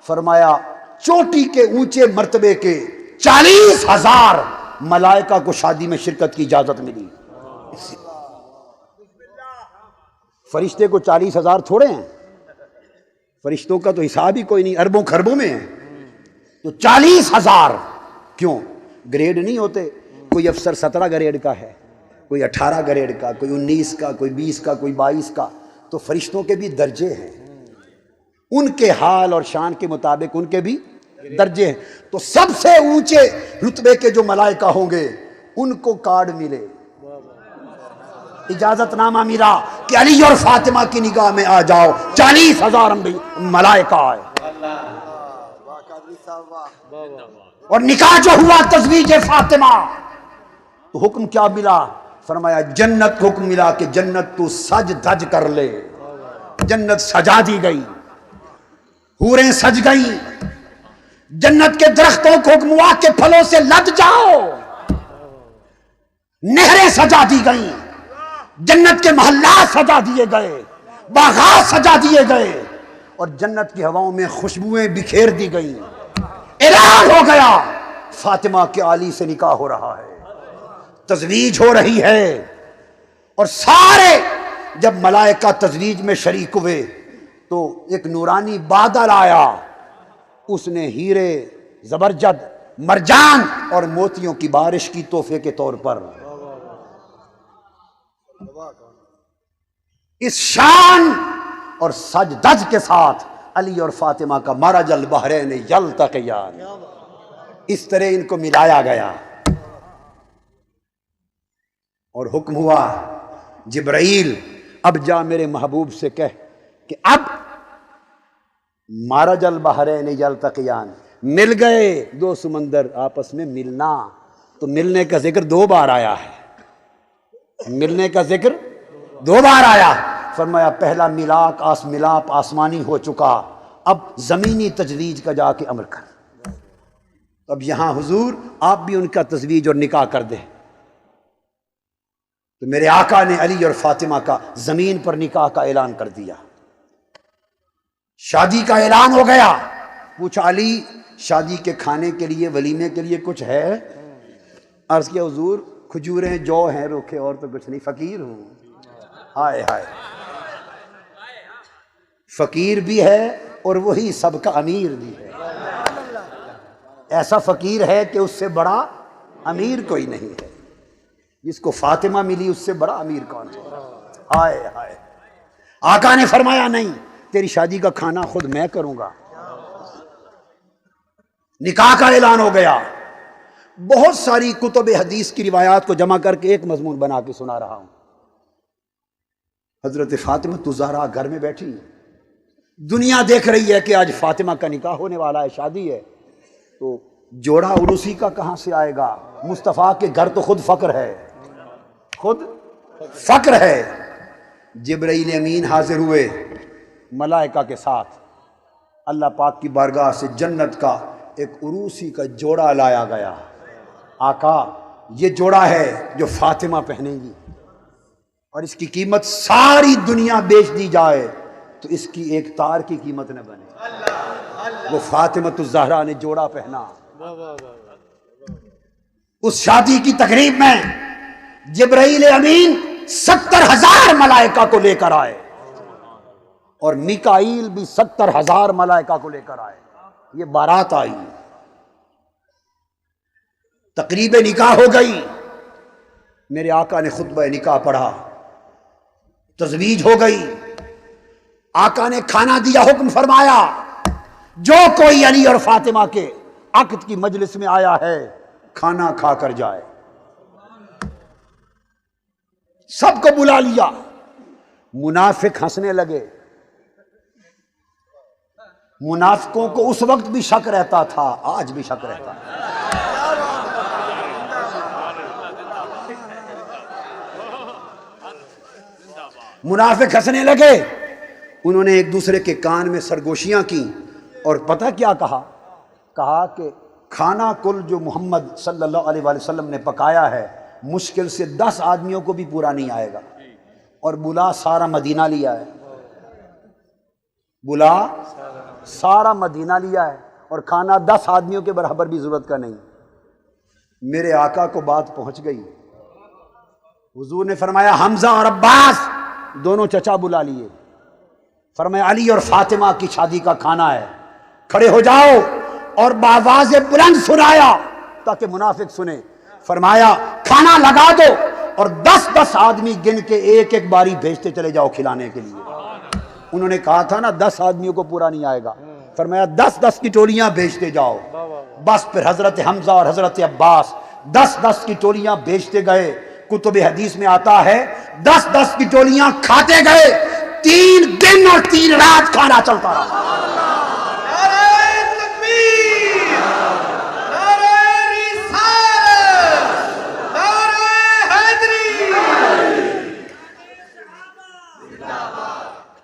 فرمایا چوٹی کے اونچے مرتبے کے 40,000 ملائکہ کو شادی میں شرکت کی اجازت ملی۔ فرشتے کو 40,000 تھوڑے ہیں، فرشتوں کا تو حساب ہی کوئی نہیں، اربوں خربوں میں ہے، تو 40,000 کیوں؟ گریڈ نہیں ہوتے، کوئی افسر 17 گریڈ کا ہے، کوئی 18 گریڈ کا، کوئی 19 کا، کوئی 20 کا، کوئی 22 کا، تو فرشتوں کے بھی درجے ہیں، ان کے حال اور شان کے مطابق ان کے بھی درجے ہیں۔ تو سب سے اونچے رتبے کے جو ملائکہ ہوں گے ان کو کارڈ ملے، اجازت نامہ ملا کہ علی اور فاطمہ کی نگاہ میں آ جاؤ، 40,000 ملائکہ آئے، اور نکاح جو ہوا تزویج فاطمہ، تو حکم کیا ملا؟ فرمایا جنت حکم ملا کہ جنت تو سج دھج کر لے، جنت سجا دی گئی، حوریں سج گئیں، جنت کے درختوں کو حکم ہوا کہ پھلوں سے لد جاؤ، نہریں سجا دی گئیں، جنت کے محلات سجا دیے گئے، باغات سجا دیے گئے، اور جنت کی ہواؤں میں خوشبوئیں بکھیر دی گئیں۔ اعلان ہو گیا فاطمہ کے علی سے نکاح ہو رہا ہے، تزویج ہو رہی ہے، اور سارے جب ملائکہ تزویج میں شریک ہوئے تو ایک نورانی بادل آیا، اس نے ہیرے، زبرجد، مرجان اور موتیوں کی بارش کی تحفے کے طور پر۔ اس شان اور سج دج کے ساتھ علی اور فاطمہ کا مرج البحرین یلتقیان، اس طرح ان کو ملایا گیا، اور حکم ہوا جبرائیل اب جا میرے محبوب سے کہہ کہ اب مرج البحرین یلتقیان، مل گئے دو سمندر آپس میں ملنا، تو ملنے کا ذکر 2 بار آیا ہے، ملنے کا ذکر دو بار آیا، فرمایا پہلا ملاپ آسمانی ہو چکا، اب زمینی تجویز کا جا کے عمل کر۔ اب یہاں حضور آپ بھی ان کا تزویج اور نکاح کر دیں۔ تو میرے آقا نے علی اور فاطمہ کا زمین پر نکاح کا اعلان کر دیا، شادی کا اعلان ہو گیا۔ پوچھا علی شادی کے کھانے کے لیے ولیمے کے لیے کچھ ہے؟ عرض کیا حضور کھجوریں جو ہیں روکھے، اور تو کچھ نہیں، فقیر ہوں۔ ہائے ہائے، فقیر بھی ہے اور وہی سب کا امیر بھی ہے۔ ایسا فقیر ہے کہ اس سے بڑا امیر کوئی نہیں ہے، جس کو فاطمہ ملی اس سے بڑا امیر کون ہے؟ ہائے ہائے۔ آقا نے فرمایا نہیں، تیری شادی کا کھانا خود میں کروں گا۔ نکاح کا اعلان ہو گیا۔ بہت ساری کتب حدیث کی روایات کو جمع کر کے ایک مضمون بنا کے سنا رہا ہوں۔ حضرت فاطمہ زہرا گھر میں بیٹھی، دنیا دیکھ رہی ہے کہ آج فاطمہ کا نکاح ہونے والا ہے، شادی ہے، تو جوڑا عروسی کا کہاں سے آئے گا؟ مصطفیٰ کے گھر تو خود فقر ہے، خود فقر ہے۔ جبرائیل امین حاضر ہوئے ملائکہ کے ساتھ، اللہ پاک کی بارگاہ سے جنت کا ایک عروسی کا جوڑا لایا گیا۔ آقا یہ جوڑا ہے جو فاطمہ پہنیں گی، اور اس کی قیمت ساری دنیا بیچ دی جائے تو اس کی ایک تار کی قیمت نہ بنے۔ وہ فاطمہ الزہرا نے جوڑا پہنا۔ اس شادی کی تقریب میں جبرائیل امین 70,000 ملائکہ کو لے کر آئے، اور میکائیل بھی 70,000 ملائکہ کو لے کر آئے۔ یہ بارات آئی، تقریب نکاح ہو گئی۔ میرے آقا نے خطبہ نکاح پڑھا، تزویج ہو گئی۔ آقا نے کھانا دیا، حکم فرمایا جو کوئی علی اور فاطمہ کے عقد کی مجلس میں آیا ہے کھانا کھا کر جائے۔ سب کو بلا لیا۔ منافق ہنسنے لگے۔ منافقوں کو اس وقت بھی شک رہتا تھا، آج بھی شک رہتا ہے۔ منافق ہنسنے لگے۔ انہوں نے ایک دوسرے کے کان میں سرگوشیاں کی، اور پتہ کیا کہا؟ کہا کہ کھانا کل جو محمد صلی اللہ علیہ وآلہ وسلم نے پکایا ہے مشکل سے 10 آدمیوں کو بھی پورا نہیں آئے گا، اور بلا سارا مدینہ لیا ہے، بلا سارا مدینہ لیا ہے، اور کھانا 10 آدمیوں کے برابر بھی ضرورت کا نہیں۔ میرے آقا کو بات پہنچ گئی۔ حضور نے فرمایا حمزہ اور عباس دونوں چچا بلا لیے، فرمایا علی اور فاطمہ کی شادی کا کھانا ہے، کھڑے ہو جاؤ، اور بآواز بلند سنایا تاکہ منافق سنے۔ فرمایا کھانا لگا دو، اور 10 آدمی گن کے ایک ایک باری بھیجتے چلے جاؤ کھلانے کے لیے۔ انہوں نے کہا تھا نا 10 آدمیوں کو پورا نہیں آئے گا، فرمایا 10 کی ٹولیاں بھیجتے جاؤ۔ بس پھر حضرت حمزہ اور حضرت عباس 10 کی ٹولیاں بھیجتے گئے۔ کتب حدیث میں آتا ہے 10 کی ٹولیاں کھاتے گئے، 3 دن اور 3 رات کھانا چلتا رہا۔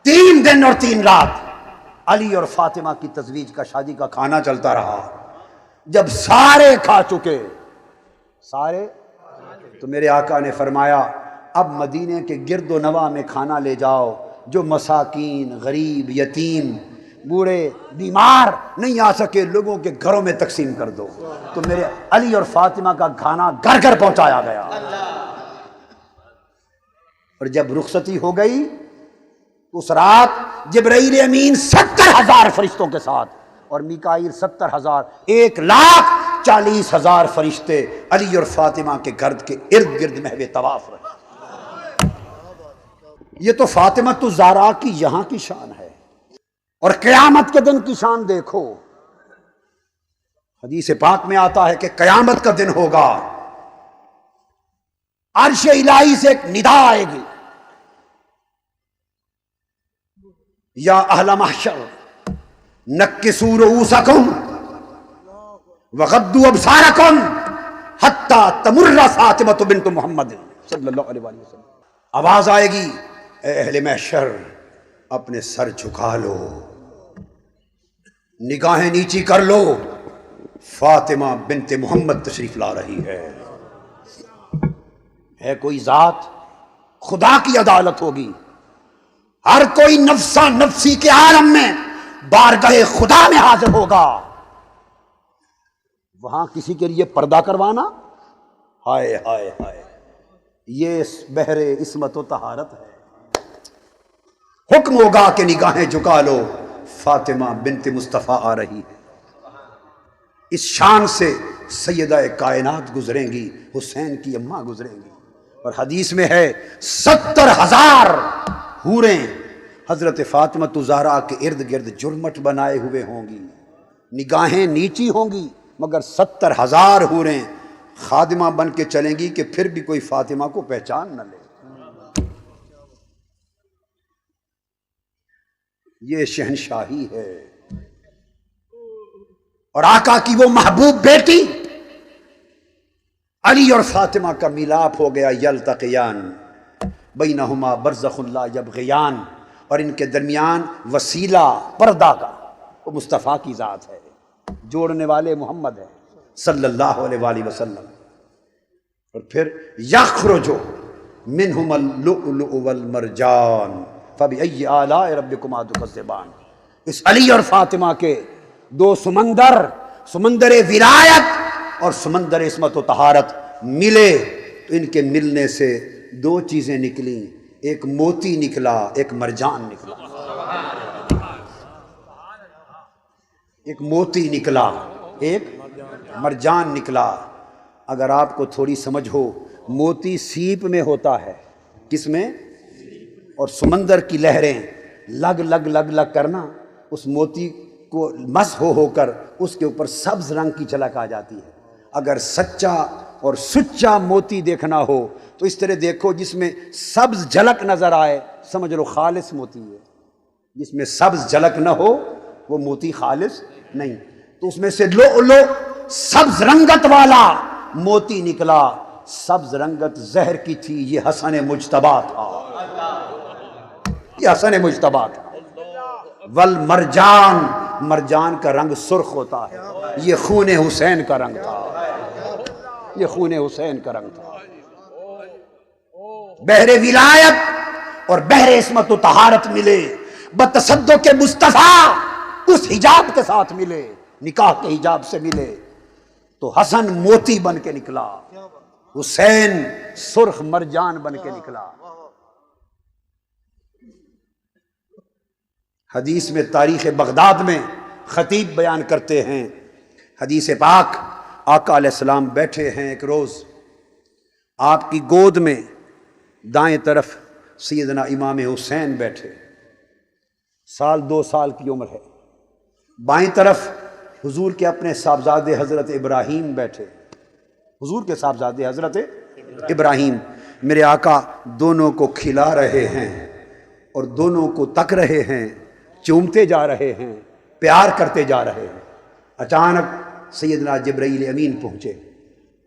تین دن اور 3 رات علی اور فاطمہ کی تزویج کا شادی کا کھانا چلتا رہا۔ جب سارے کھا چکے، سارے، تو میرے آقا نے فرمایا اب مدینے کے گرد و نواح میں کھانا لے جاؤ، جو مساکین، غریب، یتیم، بوڑھے، بیمار نہیں آ سکے لوگوں کے گھروں میں تقسیم کر دو۔ تو میرے علی اور فاطمہ کا کھانا گھر گھر پہنچایا گیا۔ اور جب رخصتی ہو گئی اس رات جبرائیل امین 70,000 فرشتوں کے ساتھ، اور میکائیل 70,000، 1,40,000 فرشتے علی اور فاطمہ کے گھر کے ارد گرد محو طواف رہے۔ یہ تو فاطمہ الزہرا کی یہاں کی شان ہے، اور قیامت کے دن کی شان دیکھو۔ حدیث پاک میں آتا ہے کہ قیامت کا دن ہوگا، عرش الہی سے ایک ندا آئے گی، یا اہل محشر نکسوا رؤوسکم وغضوا ابصارکم حتی تمر فاطمہ بنت محمد صلی اللہ علیہ وسلم۔ آواز آئے گی، اے اہل محشر اپنے سر جھکا لو، نگاہیں نیچی کر لو، فاطمہ بنت محمد تشریف لا رہی ہے کوئی ذات، خدا کی عدالت ہوگی، ہر کوئی نفسا نفسی کے عالم میں بارگاہ خدا میں حاضر ہوگا، وہاں کسی کے لیے پردہ کروانا، ہائے ہائے ہائے، یہ بحر عصمت و طہارت ہے۔ حکم ہوگا کہ نگاہیں جھکا لو، فاطمہ بنت مصطفیٰ آ رہی ہے۔ اس شان سے سیدہ کائنات گزریں گی، حسین کی اماں گزریں گی، اور حدیث میں ہے 70,000 حوریں حضرت فاطمہ الزہرا کے ارد گرد جرمٹ بنائے ہوئے ہوں گی، نگاہیں نیچی ہوں گی، مگر 70,000 حوریں خادمہ بن کے چلیں گی کہ پھر بھی کوئی فاطمہ کو پہچان نہ لے۔ یہ شہنشاہی ہے، اور آقا کی وہ محبوب بیٹی علی اور فاطمہ کا ملاپ ہو گیا، یلتقیان بینہما برزخ لا یبغیان، اور ان کے درمیان وسیلہ پردہ کا وہ مصطفیٰ کی ذات ہے، جوڑنے والے محمد ہیں صلی اللہ علیہ وآلہ وسلم۔ اور پھر یخرج منہم اللؤلؤ والمرجان فبأی آلاء ربکما تکذبان، اس علی اور فاطمہ کے دو سمندر، سمندر ولایت اور سمندر عصمت و طہارت ملے، تو ان کے ملنے سے دو چیزیں نکلیں، ایک موتی نکلا، ایک مرجان نکلا، ایک موتی نکلا، ایک مرجان نکلا۔ اگر آپ کو تھوڑی سمجھ ہو، موتی سیپ میں ہوتا ہے، کس میں؟ اور سمندر کی لہریں لگ لگ لگ لگ کرنا، اس موتی کو مس ہو کر اس کے اوپر سبز رنگ کی جھلک آ جاتی ہے۔ اگر سچا اور سچا موتی دیکھنا ہو تو اس طرح دیکھو، جس میں سبز جھلک نظر آئے سمجھ لو خالص موتی ہے، جس میں سبز جھلک نہ ہو وہ موتی خالص نہیں۔ تو اس میں سے لؤلؤ سبز رنگت والا موتی نکلا، سبز رنگت زہر کی تھی، یہ حسن مجتبیٰ تھا، یہ حسن مجتبیٰ تھا۔ والمرجان، مرجان کا رنگ سرخ ہوتا ہے، یہ خون حسین کا رنگ تھا، یہ خون حسین کا رنگ تھا۔ بحر ولایت اور بحر عصمت و طہارت ملے، بتصدق مصطفیٰ اس حجاب کے ساتھ ملے، نکاح کے حجاب سے ملے، تو حسن موتی بن کے نکلا، حسین سرخ مرجان بن کے نکلا۔ حدیث میں تاریخ بغداد میں خطیب بیان کرتے ہیں، حدیث پاک، آقا علیہ السلام بیٹھے ہیں ایک روز، آپ کی گود میں دائیں طرف سیدنا امام حسین بیٹھے، 2 سال کی عمر ہے، بائیں طرف حضور کے اپنے صاحبزادے حضرت ابراہیم بیٹھے، حضور کے صاحبزادے حضرت ابراہیم، میرے آقا دونوں کو کھلا رہے ہیں اور دونوں کو تک رہے ہیں، چومتے جا رہے ہیں، پیار کرتے جا رہے ہیں۔ اچانک سیدنا جبرائیل امین پہنچے،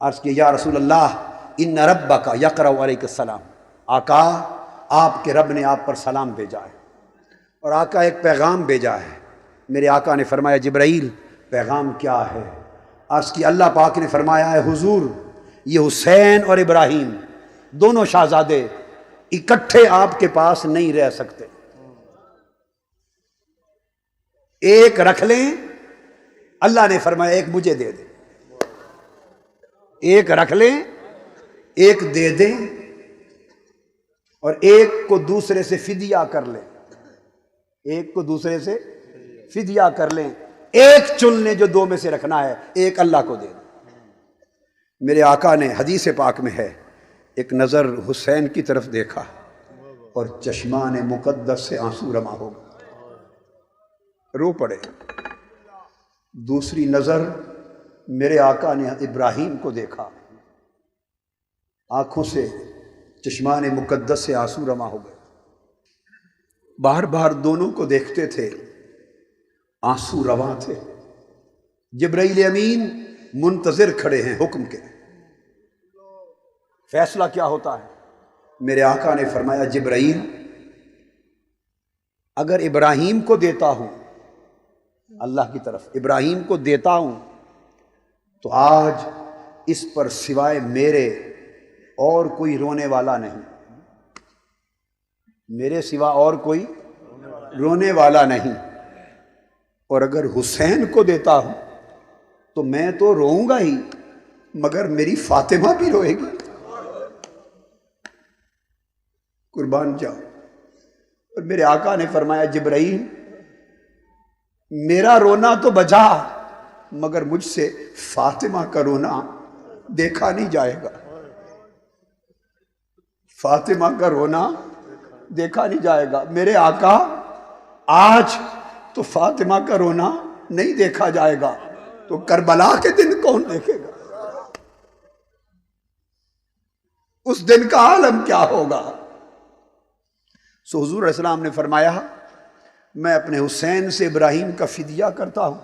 عرض کیا یا رسول اللہ ان ربک یقرأ علیک السلام، آقا آپ کے رب نے آپ پر سلام بھیجا ہے، اور آقا ایک پیغام بھیجا ہے۔ میرے آقا نے فرمایا جبرائیل پیغام کیا ہے؟ عرض کی اللہ پاک نے فرمایا ہے حضور یہ حسین اور ابراہیم دونوں شہزادے اکٹھے آپ کے پاس نہیں رہ سکتے، ایک رکھ لیں، اللہ نے فرمایا ایک مجھے دے دیں، ایک رکھ لیں، ایک دے دیں، اور ایک کو دوسرے سے فدیہ کر لیں، ایک کو دوسرے سے فدیہ کر لیں، ایک چن لیں جو 2 میں سے رکھنا ہے، ایک اللہ کو دے دیں۔ میرے آقا نے حدیث پاک میں ہے ایک نظر حسین کی طرف دیکھا اور چشمان مقدس سے آنسو رواں ہو گئے، رو پڑے۔ دوسری نظر میرے آقا نے ابراہیم کو دیکھا، آنکھوں سے چشمان مقدس سے آنسو رواں ہو گئے، بار بار دونوں کو دیکھتے تھے، آنسو رواں تھے۔ جبرائیل امین منتظر کھڑے ہیں حکم کے، فیصلہ کیا ہوتا ہے؟ میرے آقا نے فرمایا جبرائیل اگر ابراہیم کو دیتا ہوں، اللہ کی طرف ابراہیم کو دیتا ہوں تو آج اس پر سوائے میرے اور کوئی رونے والا نہیں، میرے سوا اور کوئی رونے والا نہیں، اور اگر حسین کو دیتا ہوں تو میں تو روؤں گا ہی مگر میری فاطمہ بھی روئے گی، قربان جاؤ۔ اور میرے آقا نے فرمایا جبرائیل میرا رونا تو بجا مگر مجھ سے فاطمہ کا رونا دیکھا نہیں جائے گا، فاطمہ کا رونا دیکھا نہیں جائے گا۔ میرے آقا آج تو فاطمہ کا رونا نہیں دیکھا جائے گا تو کربلا کے دن کون دیکھے گا؟ اس دن کا عالم کیا ہوگا؟ سو حضور علیہ السلام نے فرمایا میں اپنے حسین سے ابراہیم کا فدیہ کرتا ہوں،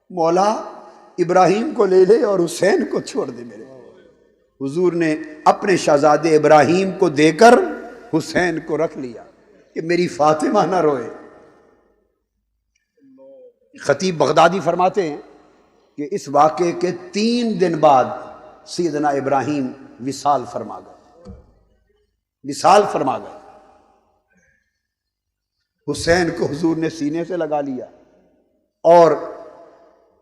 مولا ابراہیم کو لے لے اور حسین کو چھوڑ دے میرے۔ حضور نے اپنے شہزادے ابراہیم کو دے کر حسین کو رکھ لیا کہ میری فاطمہ نہ روئے۔ خطیب بغدادی فرماتے ہیں کہ اس واقعے کے 3 دن بعد سیدنا ابراہیم وصال فرما گئے، وصال فرما گئے۔ حسین کو حضور نے سینے سے لگا لیا اور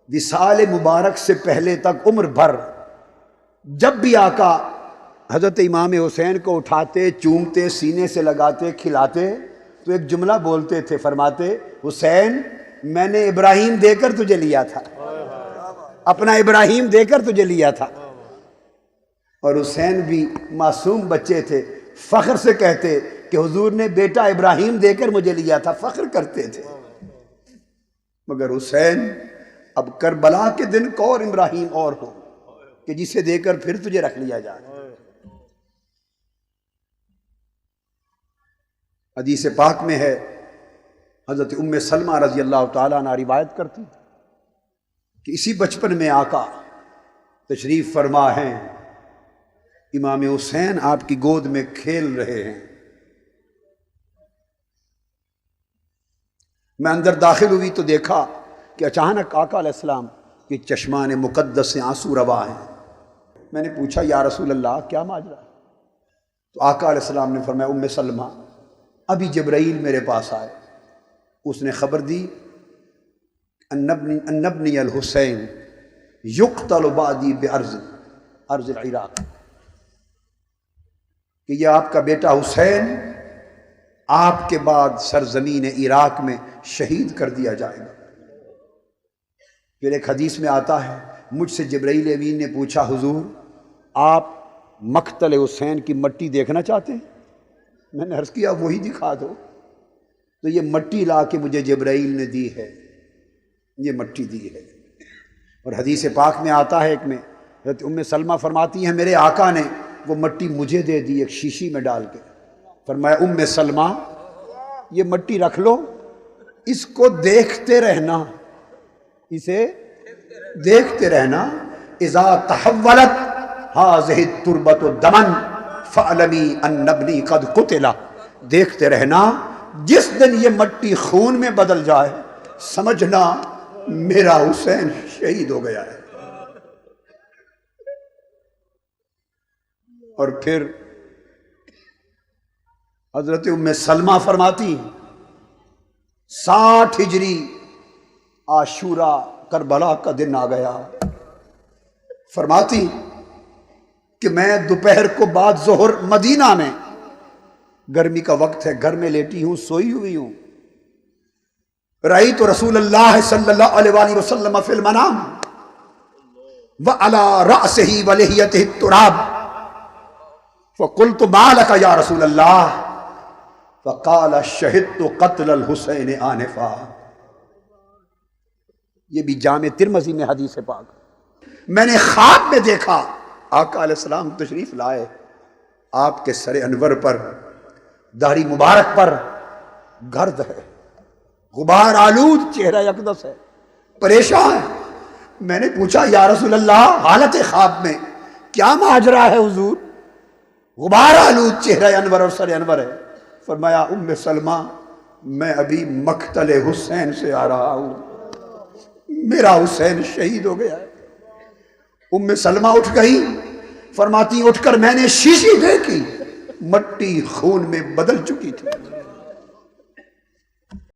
وصال مبارک سے پہلے تک عمر بھر جب بھی آقا حضرت امام حسین کو اٹھاتے، چومتے، سینے سے لگاتے، کھلاتے تو ایک جملہ بولتے تھے، فرماتے حسین میں نے ابراہیم دے کر تجھے لیا تھا، اپنا ابراہیم دے کر تجھے لیا تھا۔ اور حسین بھی معصوم بچے تھے، فخر سے کہتے کہ حضور نے بیٹا ابراہیم دے کر مجھے لیا تھا، فخر کرتے تھے۔ مگر حسین اب کربلا کے دن کو اور ابراہیم اور ہو کہ جسے دے کر پھر تجھے رکھ لیا جائے۔ حدیث پاک میں ہے، حضرت ام سلمہ رضی اللہ تعالیٰ عنہ روایت کرتی کہ اسی بچپن میں آقا تشریف فرما ہیں، امام حسین آپ کی گود میں کھیل رہے ہیں، میں اندر داخل ہوئی تو دیکھا کہ اچانک آقا علیہ السلام کے چشمان مقدس سے آنسو روا ہیں۔ میں نے پوچھا یا رسول اللہ کیا ماجرا؟ تو آقا علیہ السلام نے فرمایا ام سلمہ ابھی جبرائیل میرے پاس آئے، اس نے خبر دی ان ابنی الحسین یقتل بعدی بارض العراق، کہ یہ آپ کا بیٹا حسین آپ کے بعد سرزمین عراق میں شہید کر دیا جائے گا۔ پھر ایک حدیث میں آتا ہے مجھ سے جبرائیل امین نے پوچھا حضور آپ مقتل حسین کی مٹی دیکھنا چاہتے ہیں؟ میں نے عرض کیا وہی دکھا دو۔ تو یہ مٹی لا کے مجھے جبرائیل نے دی ہے، یہ مٹی دی ہے۔ اور حدیث پاک میں آتا ہے ایک میں حضرت ام سلمہ فرماتی ہیں میرے آقا نے وہ مٹی مجھے دے دی ایک شیشی میں ڈال کے، فرمایا ام سلمہ یہ مٹی رکھ لو، اس کو دیکھتے رہنا، اسے دیکھتے رہنا، اذا تحولت هذه التربة دما فاعلمی ان ابنی قد قتل، دیکھتے رہنا جس دن یہ مٹی خون میں بدل جائے سمجھنا میرا حسین شہید ہو گیا ہے۔ اور پھر حضرت ام سلمہ فرماتی 60 ہجری عاشورہ کربلا کا دن آ گیا، فرماتی کہ میں دوپہر کو بعد ظہر مدینہ میں، گرمی کا وقت ہے، گھر میں لیٹی ہوں، سوئی ہوئی ہوں، رأیت رسول اللہ صلی اللہ علیہ وآلہ وسلم فی المنام وعلی رأسہ ولحیتہ التراب فقلت ما لک یا رسول اللہ فقال شہدت قتل الحسین آنفا۔ یہ بھی جامع ترمذی میں حدیث پاک، میں نے خواب میں دیکھا آقا علیہ السلام تشریف لائے، آپ کے سر انور پر داڑھی مبارک پر گرد ہے، غبار آلود چہرہ اقدس ہے، پریشان ہے۔ میں نے پوچھا یا رسول اللہ حالت خواب میں کیا ماجرا ہے حضور؟ غبار آلود چہرہ انور اور سر انور ہے. فرمایا ام سلمہ میں ابھی مقتل حسین سے آ رہا ہوں، میرا حسین شہید ہو گیا ہے. ام سلمہ اٹھ گئی، فرماتی اٹھ کر میں نے شیشی دیکھی، مٹی خون میں بدل چکی تھی.